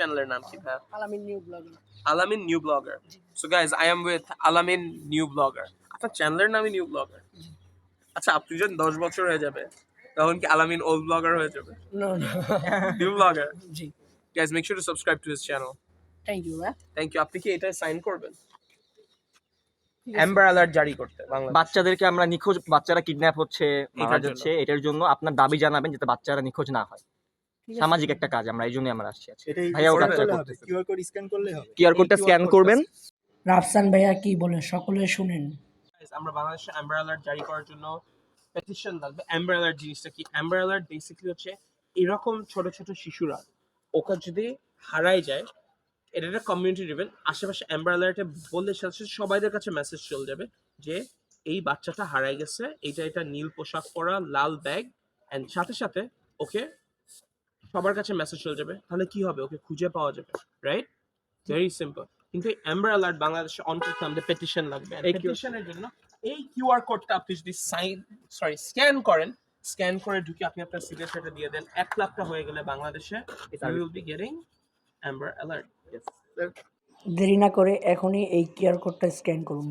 চ্যানেলের নাম কি ভাই? আলামিন নিউ ব্লগার। আলামিন new blogger. So guys I am with আলামিন নিউ ব্লগার। আপনার চ্যানেলের নামই নিউ ব্লগার? আচ্ছা, আপনি যখন 10 বছর হয়ে যাবে তখন কি আলামিন ওল্ড ব্লগার হয়ে যাবে? No no. New blogger. জি। Guys make sure to subscribe to his channel. Thank you ভাই। Thank you. আপনি কি এটা সাইন করবেন? অ্যাম্বার অ্যালার্ট জারি করতে বাংলাদেশে। বাচ্চাদেরকে আমরা নিখোঁজ, বাচ্চারা কিডন্যাপ হচ্ছে, মারা এটার যাচ্ছে, এটার জন্য আপনার দাবি জানাবেন যাতে বাচ্চারা নিখোঁজ না হয়। ঠিক আছে। সামাজিক একটা কাজ, আমরা এই জন্যই আমরা আসছি। এটাই ভাইয়াও করবে? কাজটা করলে হবে করতেছে। কিউআর কোড স্ক্যান করলে হবে কিউআর কোডটা এই স্ক্যান QR করবেন। রাফসান ভাইয়া কি বলে সকলে শুনেন। Guys, আমরা বাংলাদেশে অ্যাম্বার অ্যালার্ট জারি করার জন্য পেটিশন লাগবে। অ্যাম্বার অ্যালার্ট জিনিসটা কি? অ্যাম্বার অ্যালার্ট বেসিক্যালি হচ্ছে এরকম ছোট ছোট শিশুরা ওকে যদি হারায় যায়, এটা একটা কমিউনিটি ড্রিভেন। আশেপাশে অ্যাম্বার অ্যালার্টে বললে সাথে সাথে সবাইদের কাছে মেসেজ চলে যাবে যে এই বাচ্চাটা হারায় গেছে, এটা নীল পোশাক পরা, লাল ব্যাগ, এন্ড সাথে সাথে ওকে সবার কাছে মেসেজ চলে যাবে। তাহলে কি হবে? ওকে খুঁজে পাওয়া যাবে, রাইট? Very simple. কিন্তু এই অ্যাম্বার অ্যালার্ট বাংলাদেশে অন করতে আমাদের পেটিশন লাগবে। এই পেটিশনের জন্য এই কিউআর কোডটা আপনি যদি স্ক্যান করেন, স্ক্যান করে ঢুকে আপনি আপনার সিগনেচারটা দিয়ে দেন, 1 লাখটা হয়ে গেলে বাংলাদেশে you will be getting Amber Alert. Yes. দেরি না করে এখনই এই কিউআর কোডটা স্ক্যান করুন।